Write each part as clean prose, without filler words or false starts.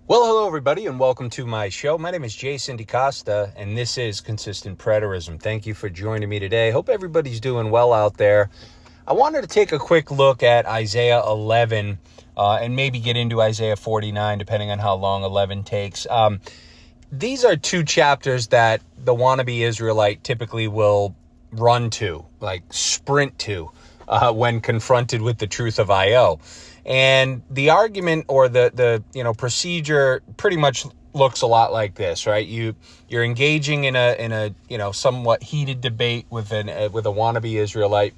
Well, hello, everybody, and welcome to my show. My name is Jason DeCosta, and this is Consistent Preterism. Thank you for joining me today. Hope everybody's doing well out there. I wanted to take a quick look at Isaiah 11 and maybe get into Isaiah 49, depending on how long 11 takes. These are two chapters that the wannabe Israelite typically will run to, like sprint to, when confronted with the truth of IO. And the argument or the procedure pretty much looks a lot like this, right? You're engaging in a somewhat heated debate with a wannabe Israelite.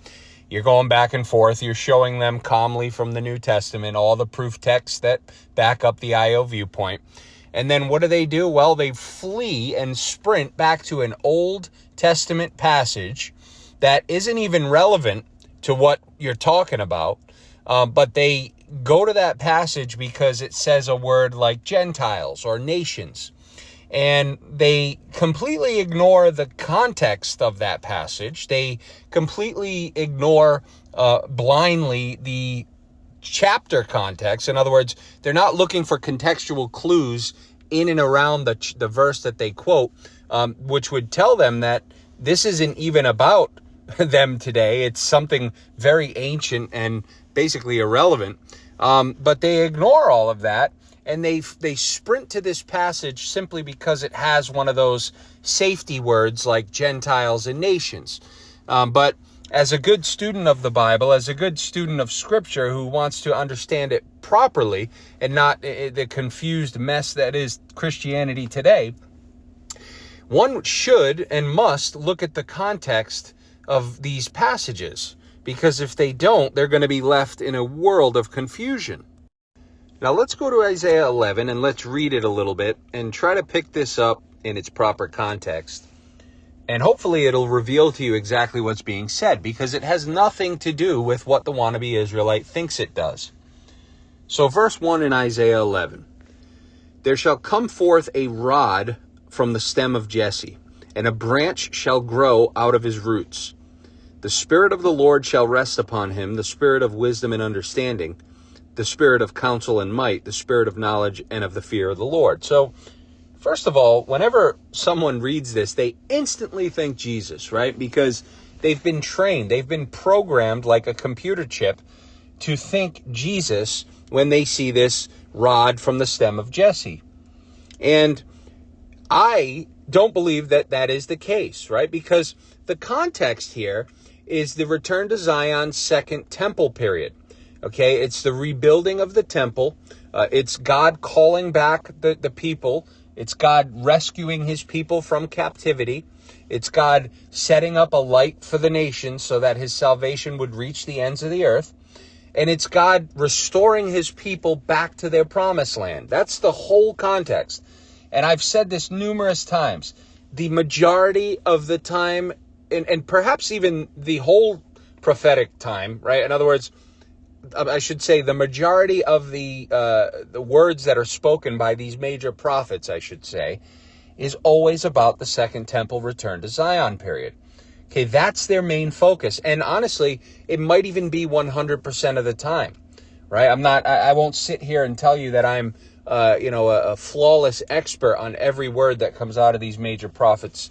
You're going back and forth. You're showing them calmly from the New Testament all the proof texts that back up the IO viewpoint. And then what do? Well, they flee and sprint back to an Old Testament passage that isn't even relevant to what you're talking about, but they go to that passage because it says a word like Gentiles or nations. And they completely ignore the context of that passage. They completely ignore blindly the chapter context. In other words, they're not looking for contextual clues in and around the verse that they quote, which would tell them that this isn't even about them today. It's something very ancient and basically irrelevant. But they ignore all of that, and they sprint to this passage simply because it has one of those safety words like Gentiles and nations. But as a good student of the Bible, as a good student of Scripture who wants to understand it properly and not the confused mess that is Christianity today, one should and must look at the context of these passages, because if they don't, they're going to be left in a world of confusion. Now let's go to Isaiah 11 and let's read it a little bit and try to pick this up in its proper context. And hopefully it'll reveal to you exactly what's being said, because it has nothing to do with what the wannabe Israelite thinks it does. So verse 1 in Isaiah 11. There shall come forth a rod from the stem of Jesse, and a branch shall grow out of his roots. The Spirit of the Lord shall rest upon him, the Spirit of wisdom and understanding, the Spirit of counsel and might, the Spirit of knowledge and of the fear of the Lord. So, first of all, whenever someone reads this, they instantly think Jesus, right? Because they've been trained, they've been programmed like a computer chip to think Jesus when they see this rod from the stem of Jesse. And I don't believe that that is the case, right? Because the context here is the return to Zion's second temple period. Okay, it's the rebuilding of the temple. It's God calling back the people. It's God rescuing his people from captivity. It's God setting up a light for the nations so that his salvation would reach the ends of the earth. And it's God restoring his people back to their promised land. That's the whole context. And I've said this numerous times. The majority of the time, and perhaps even the whole prophetic time, right? In other words, I should say the majority of the words that are spoken by these major prophets, I should say, is always about the second temple return to Zion period. Okay, that's their main focus. And honestly, it might even be 100% of the time, right? I won't sit here and tell you that I'm a flawless expert on every word that comes out of these major prophets'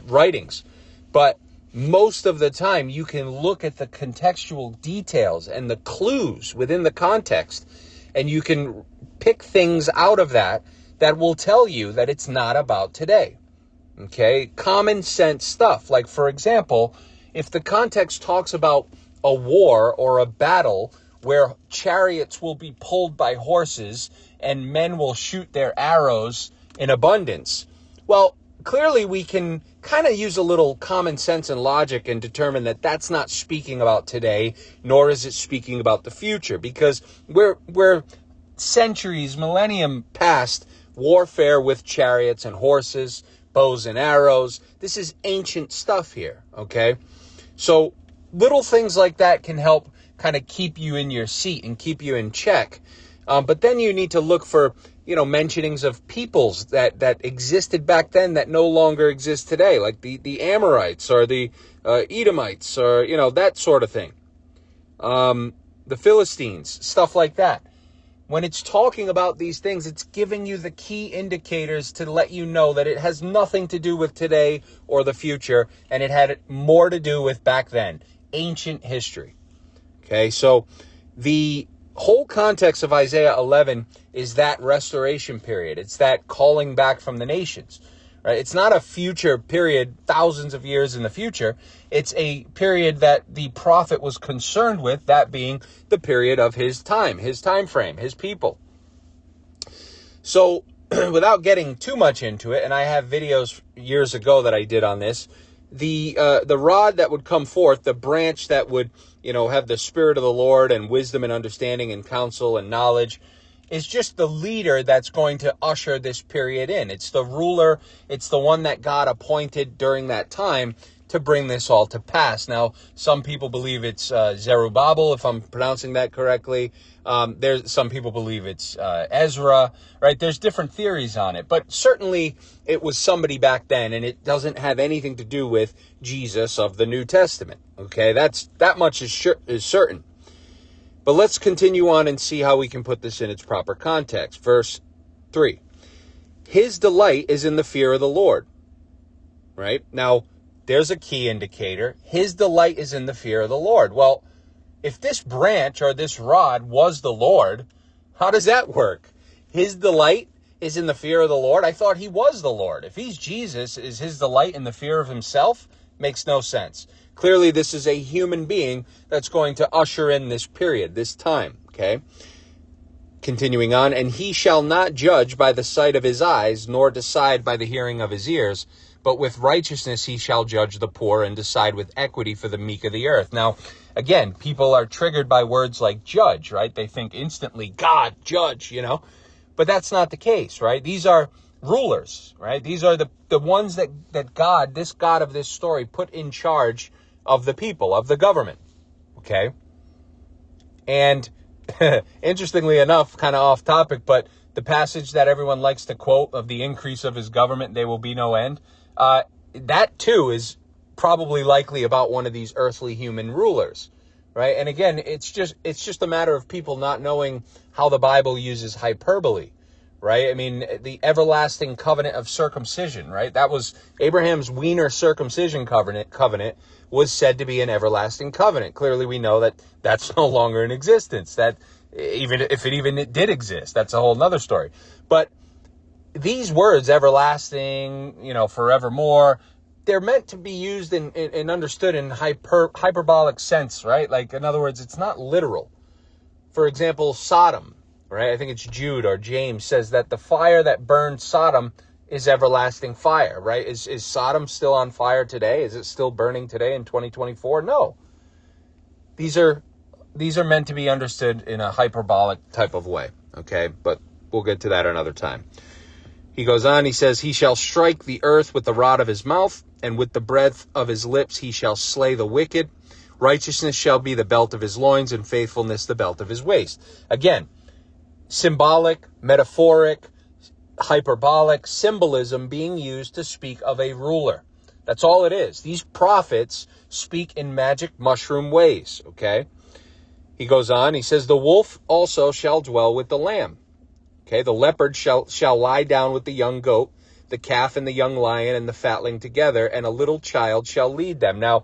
writings. But most of the time, you can look at the contextual details and the clues within the context, and you can pick things out of that will tell you that it's not about today. Okay? Common sense stuff. Like, for example, if the context talks about a war or a battle where chariots will be pulled by horses and men will shoot their arrows in abundance, well, clearly we can kind of use a little common sense and logic and determine that that's not speaking about today, nor is it speaking about the future, because we're centuries, millennium past warfare with chariots and horses, bows and arrows. This is ancient stuff here, okay? So little things like that can help kind of keep you in your seat and keep you in check. But then you need to look for, mentionings of peoples that existed back then that no longer exist today, like the Amorites or the Edomites or, that sort of thing. The Philistines, stuff like that. when it's talking about these things, it's giving you the key indicators to let you know that it has nothing to do with today or the future, and it had more to do with back then, ancient history. Okay, so the whole context of Isaiah 11 is that restoration period. It's that calling back from the nations. Right? It's not a future period, thousands of years in the future. It's a period that the prophet was concerned with, that being the period of his time frame, his people. So without getting too much into it, and I have videos years ago that I did on this, the rod that would come forth, the branch that would, have the Spirit of the Lord and wisdom and understanding and counsel and knowledge, is just the leader that's going to usher this period in. It's the ruler. It's the one that God appointed during that time to bring this all to pass. Now, some people believe it's Zerubbabel, if I'm pronouncing that correctly. There's some people believe it's Ezra, right? There's different theories on it, but certainly it was somebody back then, and it doesn't have anything to do with Jesus of the New Testament. Okay, that much is certain. But let's continue on and see how we can put this in its proper context. Verse 3. His delight is in the fear of the Lord. Right? Now, there's a key indicator. His delight is in the fear of the Lord. Well, if this branch or this rod was the Lord, how does that work? His delight is in the fear of the Lord? I thought he was the Lord. If he's Jesus, is his delight in the fear of himself? Makes no sense. Clearly, this is a human being that's going to usher in this period, this time, okay? Continuing on, and he shall not judge by the sight of his eyes, nor decide by the hearing of his ears, but with righteousness he shall judge the poor and decide with equity for the meek of the earth. Now, again, people are triggered by words like judge, right? They think instantly, God, judge, But that's not the case, right? These are rulers, right? These are the ones that God, this God of this story, put in charge of the people, of the government, okay? And interestingly enough, kind of off topic, but the passage that everyone likes to quote of the increase of his government, there will be no end, that too is probably likely about one of these earthly human rulers, right? And again, it's just a matter of people not knowing how the Bible uses hyperbole, right? I mean, the everlasting covenant of circumcision, right? That was Abraham's wiener circumcision covenant was said to be an everlasting covenant. Clearly, we know that that's no longer in existence. That even if it did exist, that's a whole nother story. But these words, everlasting, forevermore, they're meant to be used and understood in hyperbolic sense, right? Like, in other words, it's not literal. For example, Sodom, right? I think it's Jude or James says that the fire that burned Sodom is everlasting fire, right? Is Sodom still on fire today? Is it still burning today in 2024? No. These are meant to be understood in a hyperbolic type of way, okay? But we'll get to that another time. He goes on, he says, he shall strike the earth with the rod of his mouth, and with the breath of his lips he shall slay the wicked. Righteousness shall be the belt of his loins, and faithfulness the belt of his waist. Again, symbolic, metaphoric, hyperbolic, symbolism being used to speak of a ruler. That's all it is. These prophets speak in magic mushroom ways, okay? He goes on, he says, the wolf also shall dwell with the lamb. Okay, the leopard shall lie down with the young goat, the calf and the young lion and the fatling together, and a little child shall lead them. Now,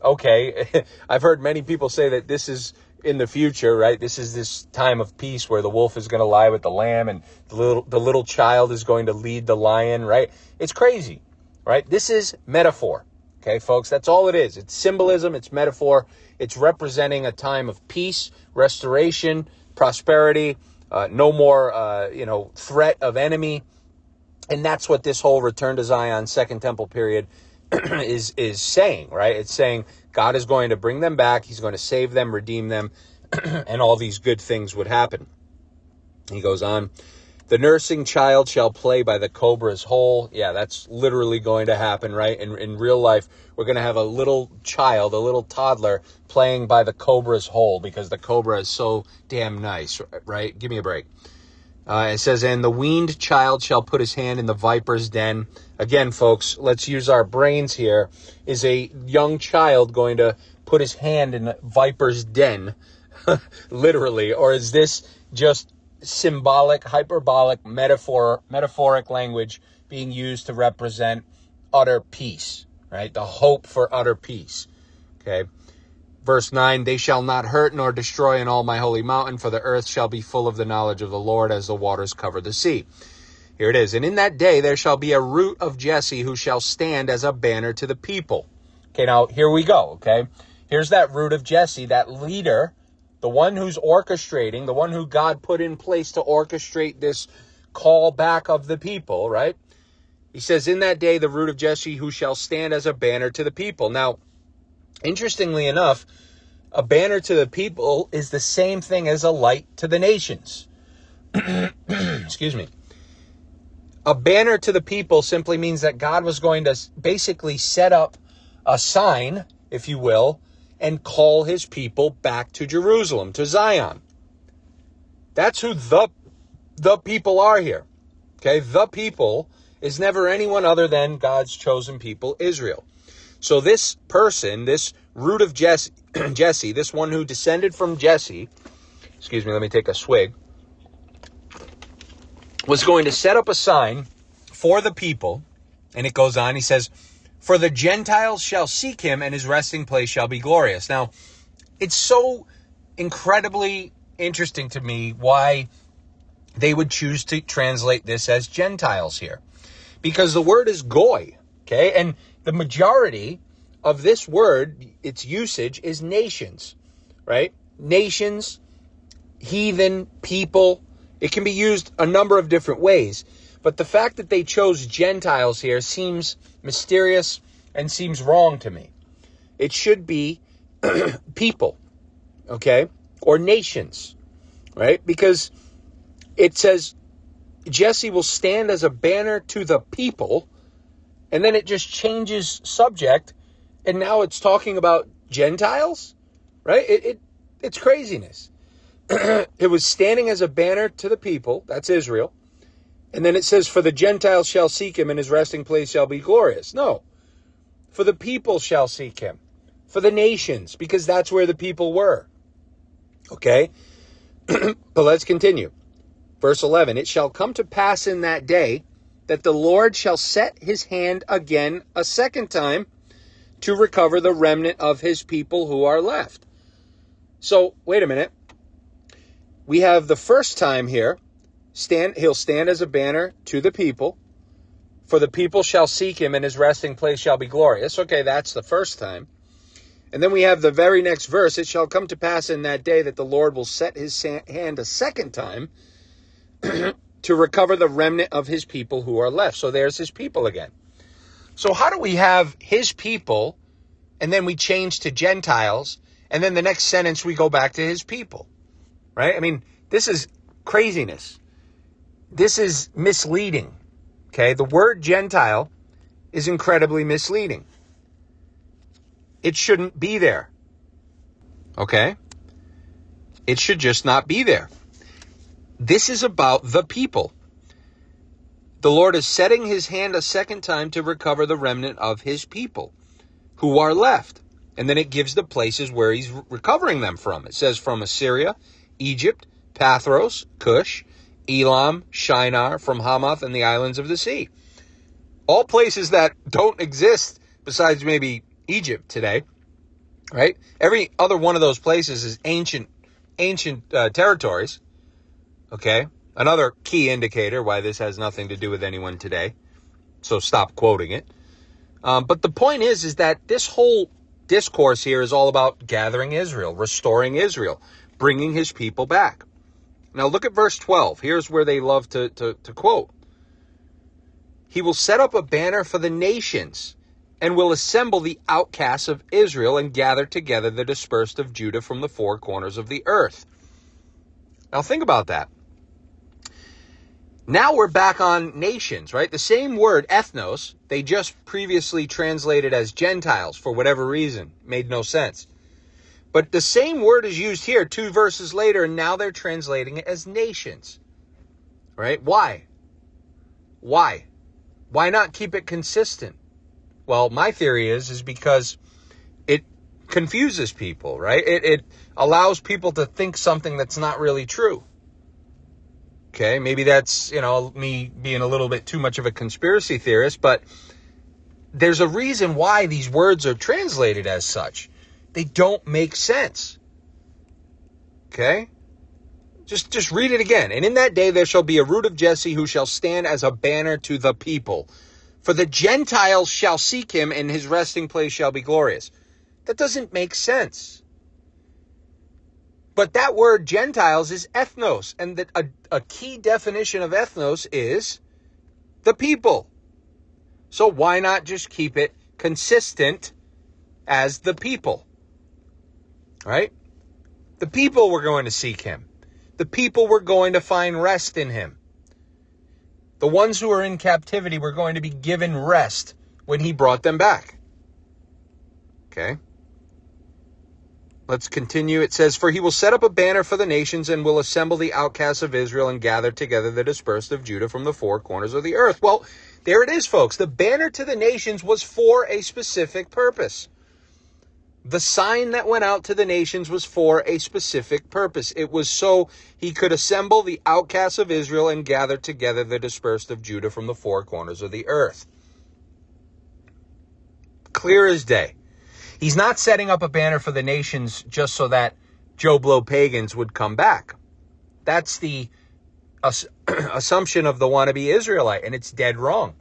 okay, I've heard many people say that this is in the future, right? This is this time of peace where the wolf is going to lie with the lamb and the little child is going to lead the lion, right? It's crazy, right? This is metaphor, okay, folks? That's all it is. It's symbolism, it's metaphor. It's representing a time of peace, restoration, prosperity, no more, threat of enemy. And that's what this whole return to Zion, Second Temple period is saying, right? It's saying God is going to bring them back. He's going to save them, redeem them, and all these good things would happen. He goes on, the nursing child shall play by the cobra's hole. Yeah, that's literally going to happen, right? In real life, we're going to have a little child, a little toddler playing by the cobra's hole because the cobra is so damn nice, right? Give me a break. It says, and the weaned child shall put his hand in the viper's den. Again, folks, let's use our brains here. Is a young child going to put his hand in the viper's den, literally? Or is this just symbolic, hyperbolic, metaphoric language being used to represent utter peace, right? The hope for utter peace, okay? Verse 9, they shall not hurt nor destroy in all my holy mountain, for the earth shall be full of the knowledge of the Lord as the waters cover the sea. Here it is. And in that day there shall be a root of Jesse who shall stand as a banner to the people. Okay, now here we go, okay? Here's that root of Jesse, that leader, the one who's orchestrating, the one who God put in place to orchestrate this call back of the people, right? He says, in that day, the root of Jesse who shall stand as a banner to the people. Now, interestingly enough, a banner to the people is the same thing as a light to the nations. Excuse me. A banner to the people simply means that God was going to basically set up a sign, if you will, and call his people back to Jerusalem, to Zion. That's who the people are here. Okay, the people is never anyone other than God's chosen people, Israel. So this person, this root of Jesse, this one who descended from Jesse, excuse me, let me take a swig, was going to set up a sign for the people. And it goes on, he says, for the Gentiles shall seek him, and his resting place shall be glorious. Now, it's so incredibly interesting to me why they would choose to translate this as Gentiles here. Because the word is goy, okay? And the majority of this word, its usage, is nations, right? Nations, heathen, people. It can be used a number of different ways. But the fact that they chose Gentiles here seems mysterious and seems wrong to me. It should be people, okay? Or nations, right? Because it says Jesse will stand as a banner to the people, and then it just changes subject, and now it's talking about Gentiles, right? It's craziness. It was standing as a banner to the people, that's Israel, and then it says, for the Gentiles shall seek him, and his resting place shall be glorious. No, for the people shall seek him, for the nations, because that's where the people were, okay? But let's continue. Verse 11, it shall come to pass in that day that the Lord shall set his hand again a second time to recover the remnant of his people who are left. So, wait a minute. We have the first time here, he'll stand as a banner to the people, for the people shall seek him, and his resting place shall be glorious. Okay, that's the first time. And then we have the very next verse, it shall come to pass in that day that the Lord will set his hand a second time to recover the remnant of his people who are left. So there's his people again. So how do we have his people, and then we change to Gentiles, and then the next sentence we go back to his people, right? I mean, this is craziness. This is misleading, okay? The word Gentile is incredibly misleading. It shouldn't be there, okay? It should just not be there. This is about the people. The Lord is setting his hand a second time to recover the remnant of his people who are left. And then it gives the places where he's recovering them from. It says from Assyria, Egypt, Pathros, Cush, Elam, Shinar, from Hamath and the islands of the sea. All places that don't exist besides maybe Egypt today, right? Every other one of those places is ancient territories. Okay, another key indicator why this has nothing to do with anyone today. So stop quoting it. But the point is that this whole discourse here is all about gathering Israel, restoring Israel, bringing his people back. Now look at verse 12. Here's where they love to quote. He will set up a banner for the nations and will assemble the outcasts of Israel and gather together the dispersed of Judah from the four corners of the earth. Now think about that. Now we're back on nations, right? The same word, ethnos, they just previously translated as Gentiles for whatever reason. Made no sense. But the same word is used here 2 verses later, and now they're translating it as nations. Right? Why? Why not keep it consistent? Well, my theory is because it confuses people, right? It allows people to think something that's not really true. Okay, maybe that's, me being a little bit too much of a conspiracy theorist, but there's a reason why these words are translated as such. They don't make sense. Okay? Just read it again. And in that day there shall be a root of Jesse who shall stand as a banner to the people. For the Gentiles shall seek him, and his resting place shall be glorious. That doesn't make sense. But that word Gentiles is ethnos, and that a key definition of ethnos is the people. So why not just keep it consistent as the people? Right? The people were going to seek him. The people were going to find rest in him. The ones who are in captivity were going to be given rest when he brought them back. Okay? Let's continue. It says, for he will set up a banner for the nations and will assemble the outcasts of Israel and gather together the dispersed of Judah from the four corners of the earth. Well, there it is, folks. The banner to the nations was for a specific purpose. The sign that went out to the nations was for a specific purpose. It was so he could assemble the outcasts of Israel and gather together the dispersed of Judah from the four corners of the earth. Clear as day. He's not setting up a banner for the nations just so that Joe Blow pagans would come back. That's the assumption of the wannabe Israelite, and it's dead wrong.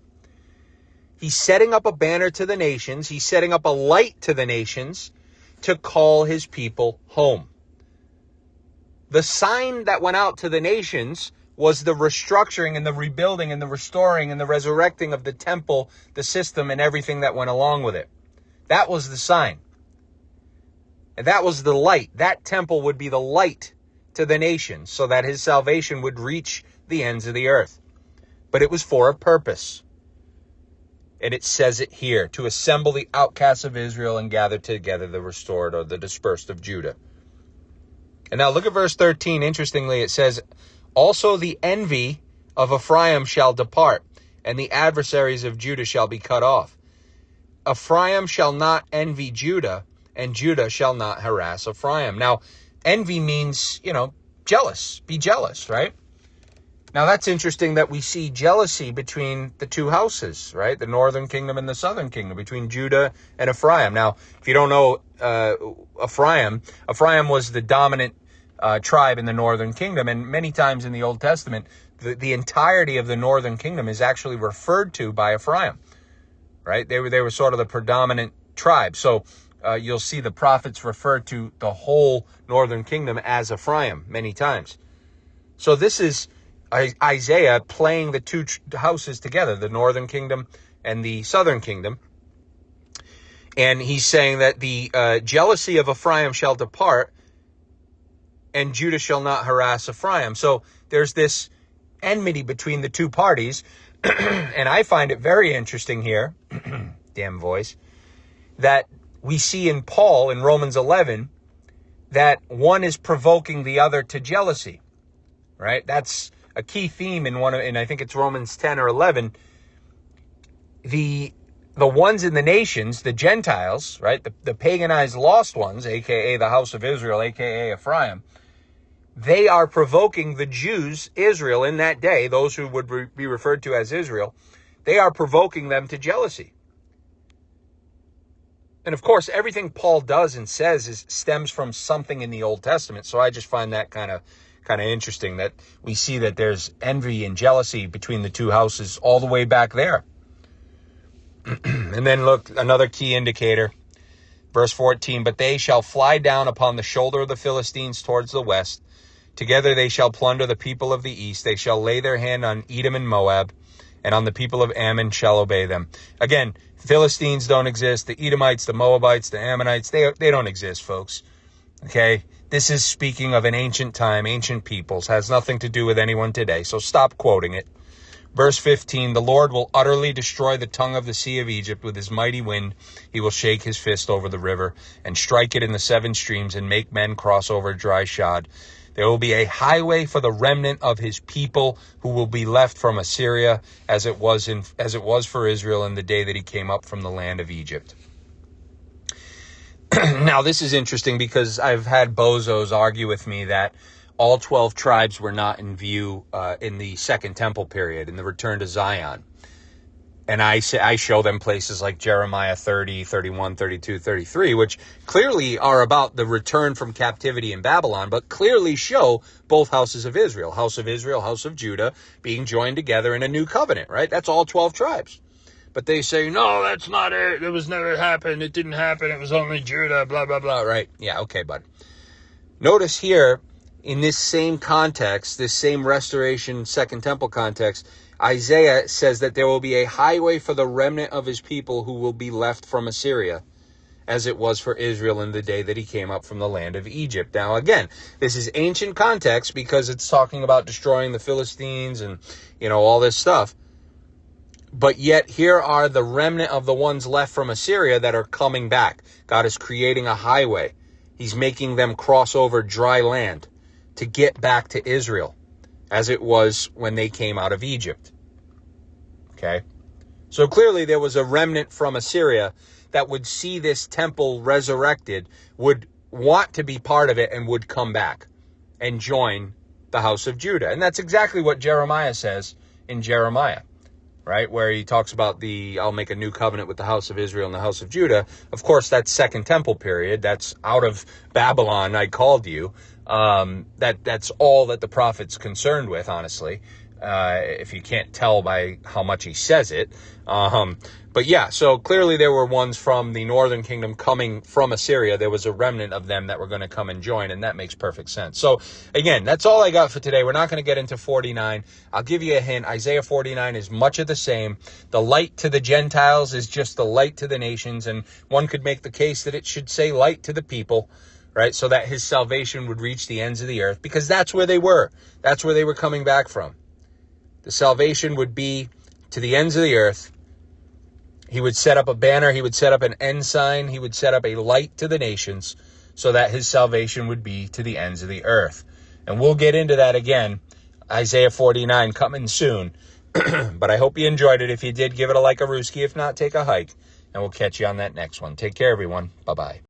He's setting up a banner to the nations. He's setting up a light to the nations to call his people home. The sign that went out to the nations was the restructuring and the rebuilding and the restoring and the resurrecting of the temple, the system, and everything that went along with it. That was the sign. And that was the light. That temple would be the light to the nations so that his salvation would reach the ends of the earth. But it was for a purpose. And it says it here, to assemble the outcasts of Israel and gather together the restored or the dispersed of Judah. And now look at verse 13. Interestingly, it says, also the envy of Ephraim shall depart, and the adversaries of Judah shall be cut off. Ephraim shall not envy Judah, and Judah shall not harass Ephraim. Now, envy means, jealous. Be jealous, right? Now, that's interesting that we see jealousy between the two houses, right? The northern kingdom and the southern kingdom, between Judah and Ephraim. Now, if you don't know Ephraim was the dominant tribe in the northern kingdom. And many times in the Old Testament, the entirety of the northern kingdom is actually referred to by Ephraim, right? They were sort of the predominant tribe. So you'll see the prophets refer to the whole northern kingdom as Ephraim many times. So this is Isaiah playing the two houses together, the northern kingdom and the southern kingdom. And he's saying that the jealousy of Ephraim shall depart, and Judah shall not harass Ephraim. So there's this enmity between the two parties. And I find it very interesting here, damn voice, that we see in Paul in Romans 11 that one is provoking the other to jealousy, right? That's a key theme in I think it's Romans 10 or 11. The ones in the nations, the Gentiles, right? The paganized lost ones, aka the house of Israel, aka Ephraim, they are provoking the Jews, Israel, in that day, those who would be referred to as Israel, they are provoking them to jealousy. And of course, everything Paul does and says stems from something in the Old Testament. So I just find that kind of interesting that we see that there's envy and jealousy between the two houses all the way back there. And then look, another key indicator, verse 14, but they shall fly down upon the shoulder of the Philistines towards the west. Together they shall plunder the people of the east. They shall lay their hand on Edom and Moab, and on the people of Ammon shall obey them. Again, Philistines don't exist. The Edomites, the Moabites, the Ammonites, they don't exist, folks. Okay? This is speaking of an ancient time, ancient peoples. Has nothing to do with anyone today. So stop quoting it. Verse 15, the Lord will utterly destroy the tongue of the sea of Egypt with his mighty wind. He will shake his fist over the river and strike it in the seven streams and make men cross over dry shod. There will be a highway for the remnant of his people who will be left from Assyria as it was for Israel in the day that he came up from the land of Egypt. Now, this is interesting because I've had bozos argue with me that all 12 tribes were not in view in the Second Temple period, in the return to Zion. And I show them places like Jeremiah 30, 31, 32, 33, which clearly are about the return from captivity in Babylon, but clearly show both houses of Israel, house of Judah, being joined together in a new covenant, right? That's all 12 tribes. But they say, no, that's not it. It was never happened. It didn't happen. It was only Judah, blah, blah, blah, right? Yeah, okay, bud. Notice here, in this same context, this same restoration, Second Temple context, Isaiah says that there will be a highway for the remnant of his people who will be left from Assyria, as it was for Israel in the day that he came up from the land of Egypt. Now, again, this is ancient context because it's talking about destroying the Philistines and, all this stuff. But yet here are the remnant of the ones left from Assyria that are coming back. God is creating a highway. He's making them cross over dry land to get back to Israel, as it was when they came out of Egypt. Okay? So clearly there was a remnant from Assyria that would see this temple resurrected, would want to be part of it, and would come back and join the house of Judah. And that's exactly what Jeremiah says in Jeremiah, right? Where he talks about I'll make a new covenant with the house of Israel and the house of Judah. Of course, that's Second Temple period. That's out of Babylon, I called you. That's all that the prophet's concerned with, honestly, if you can't tell by how much he says it. But yeah, so clearly there were ones from the northern kingdom coming from Assyria. There was a remnant of them that were going to come and join, and that makes perfect sense. So again, that's all I got for today. We're not going to get into 49. I'll give you a hint. Isaiah 49 is much of the same. The light to the Gentiles is just the light to the nations, and one could make the case that it should say light to the people, right? So that his salvation would reach the ends of the earth, because that's where they were. That's where they were coming back from. The salvation would be to the ends of the earth. He would set up a banner. He would set up an ensign. He would set up a light to the nations so that his salvation would be to the ends of the earth. And we'll get into that again. Isaiah 49 coming soon. But I hope you enjoyed it. If you did, give it a like, a Rooski. If not, take a hike. And we'll catch you on that next one. Take care, everyone. Bye-bye.